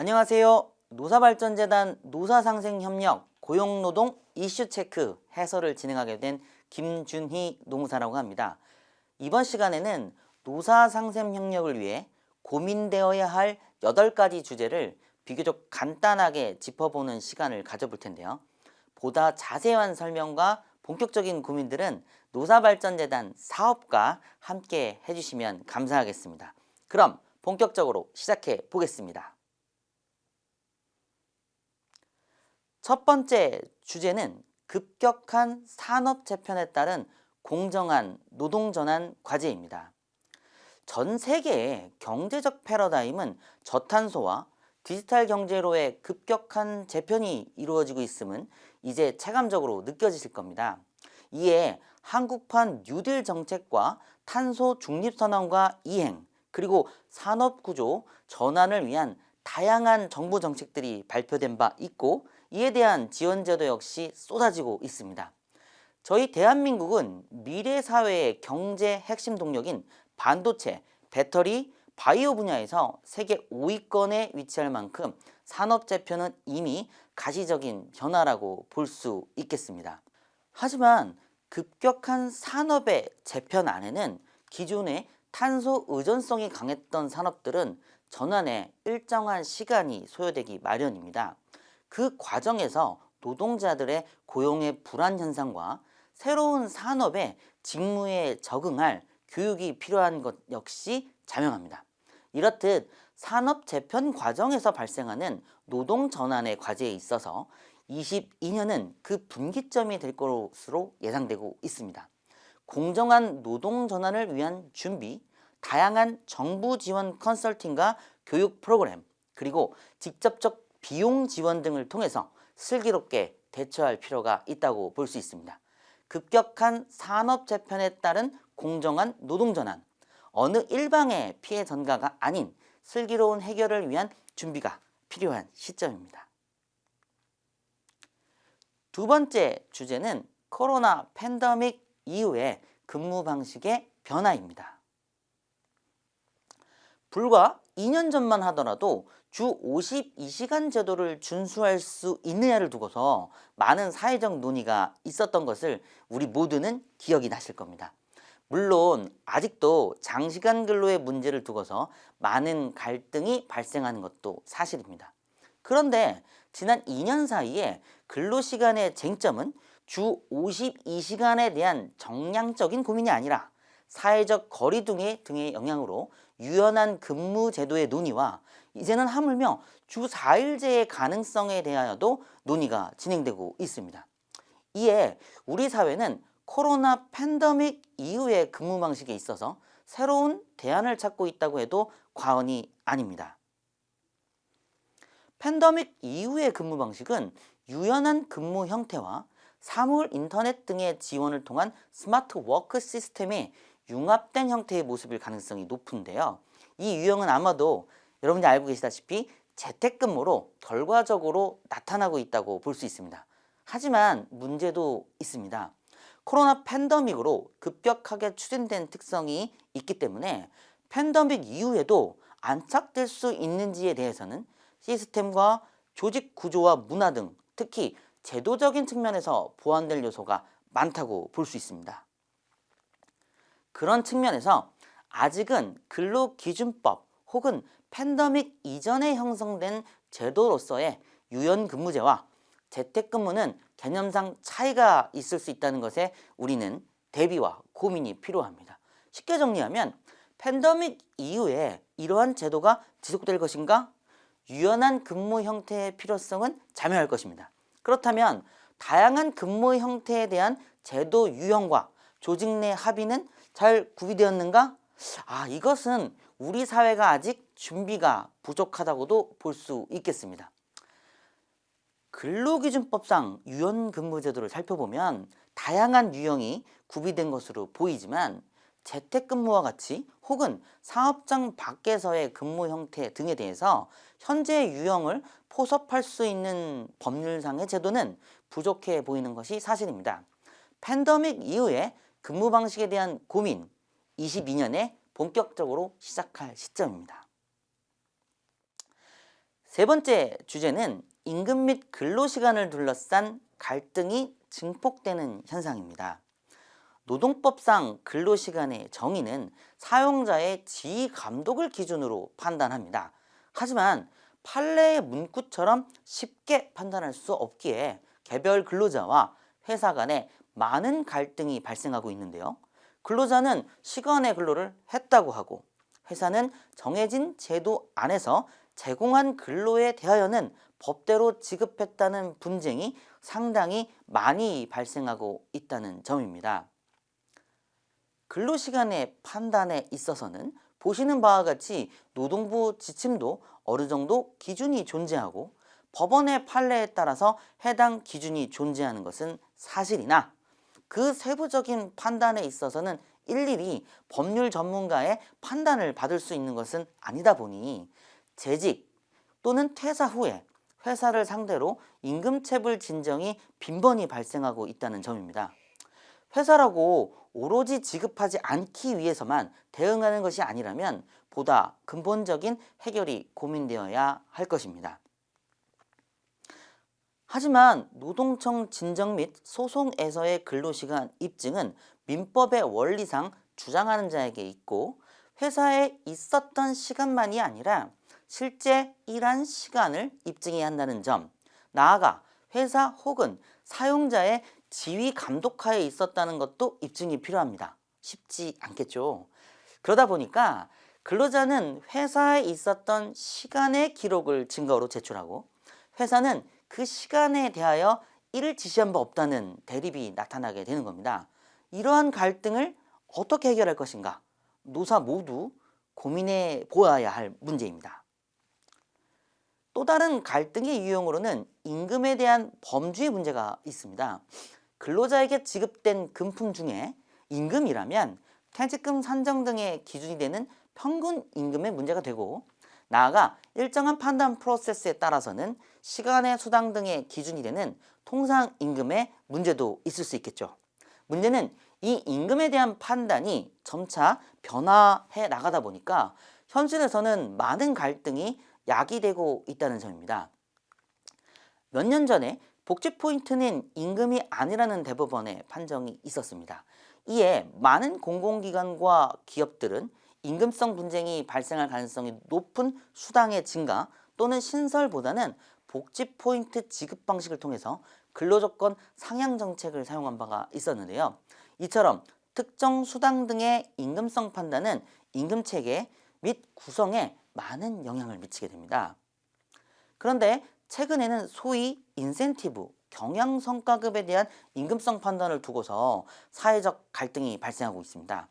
안녕하세요. 노사발전재단 노사상생협력 고용노동 이슈체크 해설을 진행하게 된 김준희 노무사라고 합니다. 이번 시간에는 노사상생협력을 위해 고민되어야 할 8가지 주제를 비교적 간단하게 짚어보는 시간을 가져볼 텐데요. 보다 자세한 설명과 본격적인 고민들은 노사발전재단 사업과 함께 해주시면 감사하겠습니다. 그럼 본격적으로 시작해 보겠습니다. 첫 번째 주제는 급격한 산업 재편에 따른 공정한 노동전환 과제입니다. 전 세계의 경제적 패러다임은 저탄소와 디지털 경제로의 급격한 재편이 이루어지고 있음은 이제 체감적으로 느껴지실 겁니다. 이에 한국판 뉴딜 정책과 탄소 중립선언과 이행, 그리고 산업구조 전환을 위한 다양한 정부 정책들이 발표된 바 있고, 이에 대한 지원 제도 역시 쏟아지고 있습니다. 저희 대한민국은 미래 사회의 경제 핵심 동력인 반도체, 배터리, 바이오 분야에서 세계 5위권에 위치할 만큼 산업 재편은 이미 가시적인 변화라고 볼 수 있겠습니다. 하지만 급격한 산업의 재편 안에는 기존의 탄소 의존성이 강했던 산업들은 전환에 일정한 시간이 소요되기 마련입니다. 그 과정에서 노동자들의 고용의 불안 현상과 새로운 산업의 직무에 적응할 교육이 필요한 것 역시 자명합니다. 이렇듯 산업 재편 과정에서 발생하는 노동 전환의 과제에 있어서 22년은 그 분기점이 될 것으로 예상되고 있습니다. 공정한 노동 전환을 위한 준비, 다양한 정부 지원 컨설팅과 교육 프로그램, 그리고 직접적 비용 지원 등을 통해서 슬기롭게 대처할 필요가 있다고 볼 수 있습니다. 급격한 산업 재편에 따른 공정한 노동 전환, 어느 일방의 피해 전가가 아닌 슬기로운 해결을 위한 준비가 필요한 시점입니다. 두 번째 주제는 코로나 팬데믹 이후의 근무 방식의 변화입니다. 불과 2년 전만 하더라도 주 52시간 제도를 준수할 수 있느냐를 두고서 많은 사회적 논의가 있었던 것을 우리 모두는 기억이 나실 겁니다. 물론 아직도 장시간 근로의 문제를 두고서 많은 갈등이 발생하는 것도 사실입니다. 그런데 지난 2년 사이에 근로시간의 쟁점은 주 52시간에 대한 정량적인 고민이 아니라 사회적 거리 등의 영향으로 유연한 근무 제도의 논의와 이제는 하물며 주 4일제의 가능성에 대하여도 논의가 진행되고 있습니다. 이에 우리 사회는 코로나 팬데믹 이후의 근무 방식에 있어서 새로운 대안을 찾고 있다고 해도 과언이 아닙니다. 팬데믹 이후의 근무 방식은 유연한 근무 형태와 사물 인터넷 등의 지원을 통한 스마트 워크 시스템의 융합된 형태의 모습일 가능성이 높은데요. 이 유형은 아마도 여러분이 알고 계시다시피 재택근무로 결과적으로 나타나고 있다고 볼 수 있습니다. 하지만 문제도 있습니다. 코로나 팬데믹으로 급격하게 추진된 특성이 있기 때문에 팬데믹 이후에도 안착될 수 있는지에 대해서는 시스템과 조직 구조와 문화 등 특히 제도적인 측면에서 보완될 요소가 많다고 볼 수 있습니다. 그런 측면에서 아직은 근로기준법 혹은 팬데믹 이전에 형성된 제도로서의 유연근무제와 재택근무는 개념상 차이가 있을 수 있다는 것에 우리는 대비와 고민이 필요합니다. 쉽게 정리하면 팬데믹 이후에 이러한 제도가 지속될 것인가? 유연한 근무 형태의 필요성은 자명할 것입니다. 그렇다면 다양한 근무 형태에 대한 제도 유형과 조직 내 합의는 잘 구비되었는가? 이것은 우리 사회가 아직 준비가 부족하다고도 볼 수 있겠습니다. 근로기준법상 유연근무제도를 살펴보면 다양한 유형이 구비된 것으로 보이지만 재택근무와 같이 혹은 사업장 밖에서의 근무 형태 등에 대해서 현재 유형을 포섭할 수 있는 법률상의 제도는 부족해 보이는 것이 사실입니다. 팬데믹 이후에 근무 방식에 대한 고민, 22년에 본격적으로 시작할 시점입니다. 세 번째 주제는 임금 및 근로시간을 둘러싼 갈등이 증폭되는 현상입니다. 노동법상 근로시간의 정의는 사용자의 지휘 감독을 기준으로 판단합니다. 하지만 판례의 문구처럼 쉽게 판단할 수 없기에 개별 근로자와 회사 간에 많은 갈등이 발생하고 있는데요. 근로자는 시간의 근로를 했다고 하고 회사는 정해진 제도 안에서 제공한 근로에 대하여는 법대로 지급했다는 분쟁이 상당히 많이 발생하고 있다는 점입니다. 근로시간의 판단에 있어서는 보시는 바와 같이 노동부 지침도 어느 정도 기준이 존재하고 법원의 판례에 따라서 해당 기준이 존재하는 것은 사실이나 그 세부적인 판단에 있어서는 일일이 법률 전문가의 판단을 받을 수 있는 것은 아니다 보니 재직 또는 퇴사 후에 회사를 상대로 임금체불 진정이 빈번히 발생하고 있다는 점입니다. 회사라고 오로지 지급하지 않기 위해서만 대응하는 것이 아니라면 보다 근본적인 해결이 고민되어야 할 것입니다. 하지만 노동청 진정 및 소송에서의 근로시간 입증은 민법의 원리상 주장하는 자에게 있고 회사에 있었던 시간만이 아니라 실제 일한 시간을 입증해야 한다는 점, 나아가 회사 혹은 사용자의 지휘 감독하에 있었다는 것도 입증이 필요합니다. 쉽지 않겠죠. 그러다 보니까 근로자는 회사에 있었던 시간의 기록을 증거로 제출하고 회사는 그 시간에 대하여 이를 지시한 바 없다는 대립이 나타나게 되는 겁니다. 이러한 갈등을 어떻게 해결할 것인가? 노사 모두 고민해 보아야 할 문제입니다. 또 다른 갈등의 유형으로는 임금에 대한 범주의 문제가 있습니다. 근로자에게 지급된 금품 중에 임금이라면 퇴직금 산정 등의 기준이 되는 평균 임금의 문제가 되고 나아가 일정한 판단 프로세스에 따라서는 시간의 수당 등의 기준이 되는 통상 임금의 문제도 있을 수 있겠죠. 문제는 이 임금에 대한 판단이 점차 변화해 나가다 보니까 현실에서는 많은 갈등이 야기되고 있다는 점입니다. 몇 년 전에 복지 포인트는 임금이 아니라는 대법원의 판정이 있었습니다. 이에 많은 공공기관과 기업들은 임금성 분쟁이 발생할 가능성이 높은 수당의 증가 또는 신설보다는 복지 포인트 지급 방식을 통해서 근로조건 상향 정책을 사용한 바가 있었는데요. 이처럼 특정 수당 등의 임금성 판단은 임금 체계 및 구성에 많은 영향을 미치게 됩니다. 그런데 최근에는 소위 인센티브, 경향성과급에 대한 임금성 판단을 두고서 사회적 갈등이 발생하고 있습니다.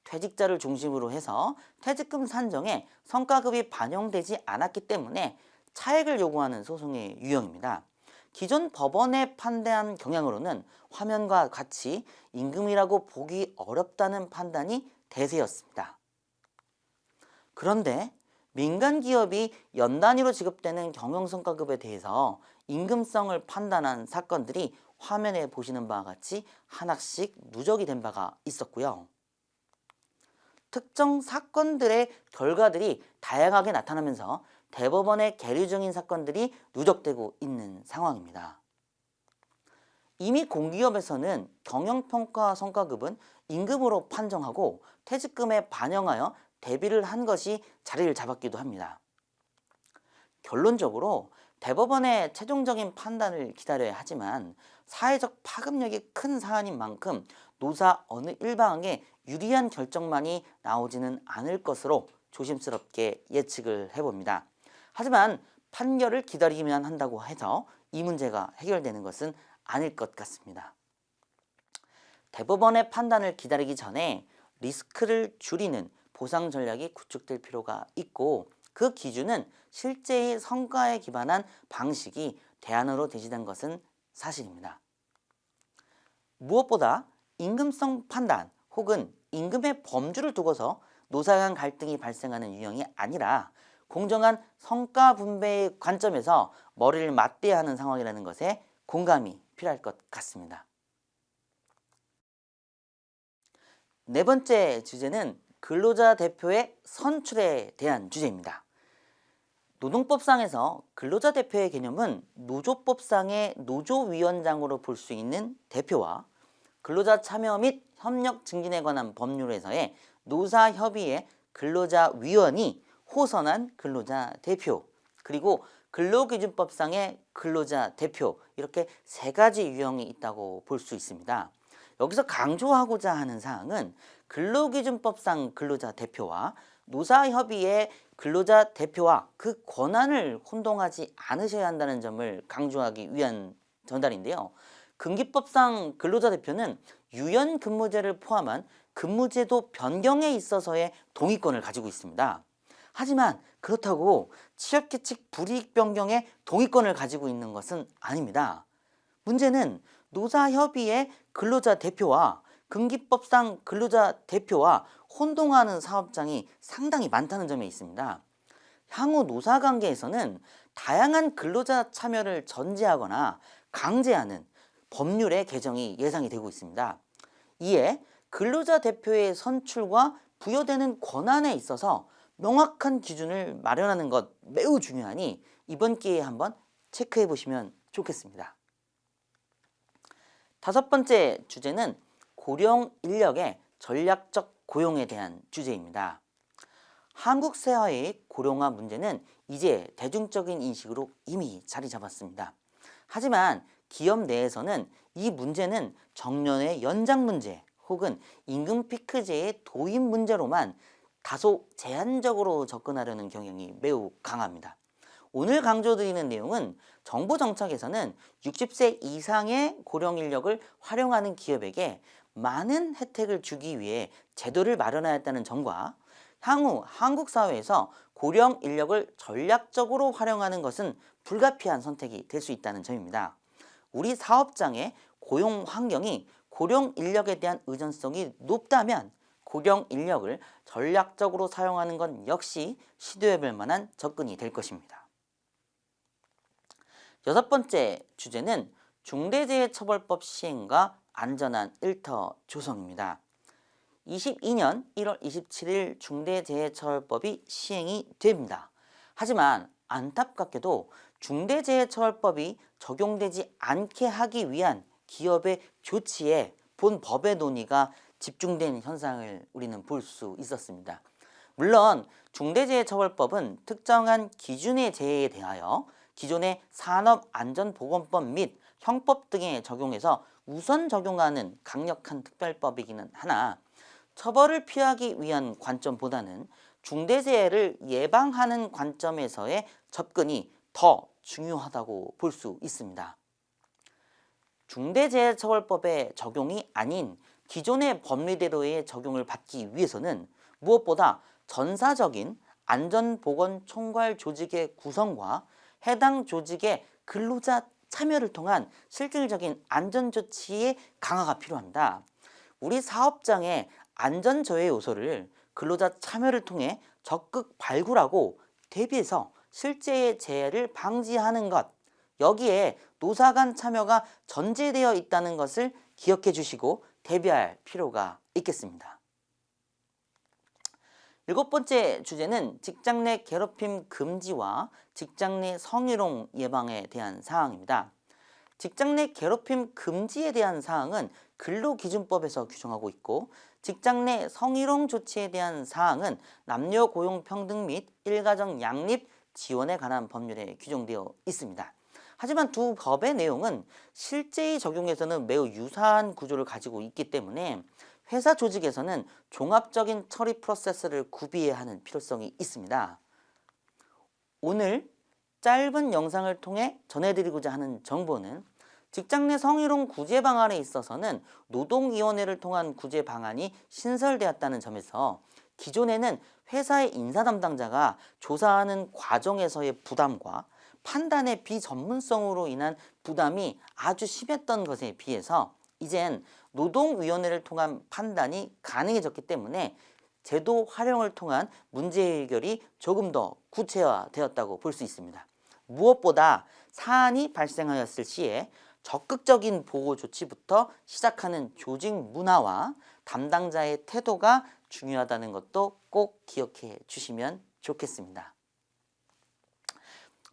퇴직자를 중심으로 해서 퇴직금 산정에 성과급이 반영되지 않았기 때문에 차액을 요구하는 소송의 유형입니다. 기존 법원의 판단한 경향으로는 화면과 같이 임금이라고 보기 어렵다는 판단이 대세였습니다. 그런데 민간 기업이 연 단위로 지급되는 경영성과급에 대해서 임금성을 판단한 사건들이 화면에 보시는 바와 같이 하나씩 누적이 된 바가 있었고요. 특정 사건들의 결과들이 다양하게 나타나면서 대법원에 계류 중인 사건들이 누적되고 있는 상황입니다. 이미 공기업에서는 경영평가 성과급은 임금으로 판정하고 퇴직금에 반영하여 대비를 한 것이 자리를 잡았기도 합니다. 결론적으로 대법원의 최종적인 판단을 기다려야 하지만 사회적 파급력이 큰 사안인 만큼 노사 어느 일방에 유리한 결정만이 나오지는 않을 것으로 조심스럽게 예측을 해봅니다. 하지만 판결을 기다리기만 한다고 해서 이 문제가 해결되는 것은 아닐 것 같습니다. 대법원의 판단을 기다리기 전에 리스크를 줄이는 보상 전략이 구축될 필요가 있고 그 기준은 실제의 성과에 기반한 방식이 대안으로 제시된 것은 사실입니다. 무엇보다 임금성 판단 혹은 임금의 범주를 두고서 노사 간 갈등이 발생하는 유형이 아니라 공정한 성과 분배의 관점에서 머리를 맞대야 하는 상황이라는 것에 공감이 필요할 것 같습니다. 네 번째 주제는 근로자 대표의 선출에 대한 주제입니다. 노동법상에서 근로자 대표의 개념은 노조법상의 노조위원장으로 볼 수 있는 대표와 근로자 참여 및 협력 증진에 관한 법률에서의 노사협의회 근로자위원이 호선한 근로자 대표, 그리고 근로기준법상의 근로자 대표, 이렇게 세 가지 유형이 있다고 볼 수 있습니다. 여기서 강조하고자 하는 사항은 근로기준법상 근로자 대표와 노사협의회 근로자 대표와 그 권한을 혼동하지 않으셔야 한다는 점을 강조하기 위한 전달인데요. 근기법상 근로자 대표는 유연 근무제를 포함한 근무제도 변경에 있어서의 동의권을 가지고 있습니다. 하지만 그렇다고 취업규칙 불이익 변경에 동의권을 가지고 있는 것은 아닙니다. 문제는 노사협의회 근로자 대표와 근기법상 근로자 대표와 혼동하는 사업장이 상당히 많다는 점에 있습니다. 향후 노사관계에서는 다양한 근로자 참여를 전제하거나 강제하는 법률의 개정이 예상이 되고 있습니다. 이에 근로자 대표의 선출과 부여되는 권한에 있어서 명확한 기준을 마련하는 것 매우 중요하니 이번 기회에 한번 체크해 보시면 좋겠습니다. 다섯 번째 주제는 고령 인력의 전략적 고용에 대한 주제입니다. 한국 사회의 고령화 문제는 이제 대중적인 인식으로 이미 자리 잡았습니다. 하지만 기업 내에서는 이 문제는 정년의 연장 문제 혹은 임금 피크제의 도입 문제로만 다소 제한적으로 접근하려는 경향이 매우 강합니다. 오늘 강조드리는 내용은 정부 정책에서는 60세 이상의 고령 인력을 활용하는 기업에게 많은 혜택을 주기 위해 제도를 마련하였다는 점과 향후 한국 사회에서 고령 인력을 전략적으로 활용하는 것은 불가피한 선택이 될 수 있다는 점입니다. 우리 사업장의 고용 환경이 고령 인력에 대한 의존성이 높다면 고령 인력을 전략적으로 사용하는 건 역시 시도해볼 만한 접근이 될 것입니다. 여섯 번째 주제는 중대재해처벌법 시행과 안전한 일터 조성입니다. 22년 1월 27일 중대재해처벌법이 시행이 됩니다. 하지만 안타깝게도 중대재해처벌법이 적용되지 않게 하기 위한 기업의 조치에 본 법의 논의가 집중된 현상을 우리는 볼 수 있었습니다. 물론 중대재해처벌법은 특정한 기준의 재해에 대하여 기존의 산업안전보건법 및 형법 등에 적용해서 우선 적용하는 강력한 특별법이기는 하나 처벌을 피하기 위한 관점보다는 중대재해를 예방하는 관점에서의 접근이 더 중요하다고 볼 수 있습니다. 중대재해처벌법의 적용이 아닌 기존의 법리대로의 적용을 받기 위해서는 무엇보다 전사적인 안전보건총괄 조직의 구성과 해당 조직의 근로자 참여를 통한 실질적인 안전조치의 강화가 필요합니다. 우리 사업장의 안전저해 요소를 근로자 참여를 통해 적극 발굴하고 대비해서 실제의 재해를 방지하는 것, 여기에 노사 간 참여가 전제되어 있다는 것을 기억해 주시고 대비할 필요가 있겠습니다. 일곱 번째 주제는 직장 내 괴롭힘 금지와 직장 내 성희롱 예방에 대한 사항입니다. 직장 내 괴롭힘 금지에 대한 사항은 근로기준법에서 규정하고 있고 직장 내 성희롱 조치에 대한 사항은 남녀 고용 평등 및 일가정 양립 지원에 관한 법률에 규정되어 있습니다. 하지만 두 법의 내용은 실제의 적용에서는 매우 유사한 구조를 가지고 있기 때문에 회사 조직에서는 종합적인 처리 프로세스를 구비해야 하는 필요성이 있습니다. 오늘 짧은 영상을 통해 전해드리고자 하는 정보는 직장 내 성희롱 구제 방안에 있어서는 노동위원회를 통한 구제 방안이 신설되었다는 점에서 기존에는 회사의 인사 담당자가 조사하는 과정에서의 부담과 판단의 비전문성으로 인한 부담이 아주 심했던 것에 비해서 이젠 노동위원회를 통한 판단이 가능해졌기 때문에 제도 활용을 통한 문제 해결이 조금 더 구체화되었다고 볼 수 있습니다. 무엇보다 사안이 발생하였을 시에 적극적인 보호 조치부터 시작하는 조직 문화와 담당자의 태도가 중요하다는 것도 꼭 기억해 주시면 좋겠습니다.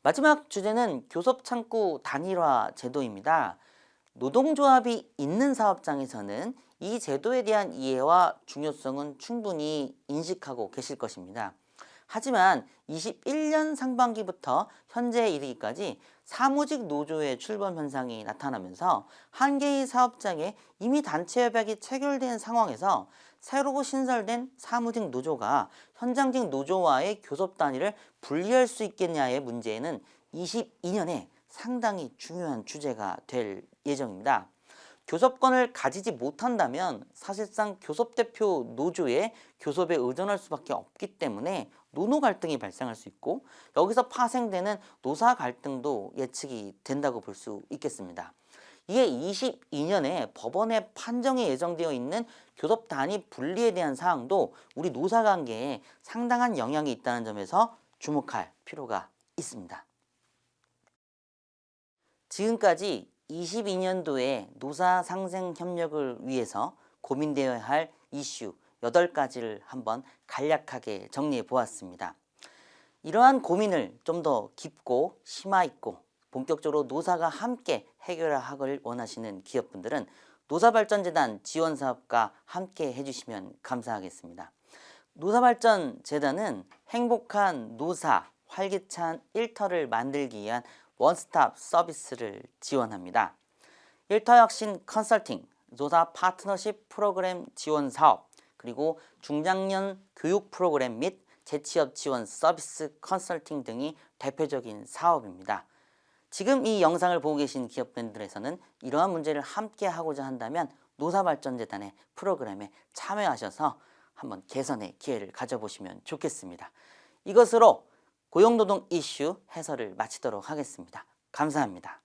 마지막 주제는 교섭창구 단일화 제도입니다. 노동조합이 있는 사업장에서는 이 제도에 대한 이해와 중요성은 충분히 인식하고 계실 것입니다. 하지만 21년 상반기부터 현재에 이르기까지 사무직 노조의 출범 현상이 나타나면서 한 개의 사업장에 이미 단체 협약이 체결된 상황에서 새로 신설된 사무직 노조가 현장직 노조와의 교섭 단위를 분리할 수 있겠냐의 문제에는 22년에 상당히 중요한 주제가 될 예정입니다. 교섭권을 가지지 못한다면 사실상 교섭대표 노조의 교섭에 의존할 수밖에 없기 때문에 노노 갈등이 발생할 수 있고, 여기서 파생되는 노사 갈등도 예측이 된다고 볼 수 있겠습니다. 이에 22년에 법원의 판정이 예정되어 있는 교섭 단위 분리에 대한 사항도 우리 노사관계에 상당한 영향이 있다는 점에서 주목할 필요가 있습니다. 지금까지 22년도에 노사 상생 협력을 위해서 고민되어야 할 이슈 8가지를 한번 간략하게 정리해 보았습니다. 이러한 고민을 좀 더 깊고 심화 있고 본격적으로 노사가 함께 해결하길 원하시는 기업분들은 노사발전재단 지원사업과 함께 해주시면 감사하겠습니다. 노사발전재단은 행복한 노사, 활기찬 일터를 만들기 위한 원스톱 서비스를 지원합니다. 일터혁신 컨설팅, 노사 파트너십 프로그램 지원 사업, 그리고 중장년 교육 프로그램 및 재취업 지원 서비스 컨설팅 등이 대표적인 사업입니다. 지금 이 영상을 보고 계신 기업분들에서는 이러한 문제를 함께 하고자 한다면 노사발전재단의 프로그램에 참여하셔서 한번 개선의 기회를 가져보시면 좋겠습니다. 이것으로 고용노동 이슈 해설을 마치도록 하겠습니다. 감사합니다.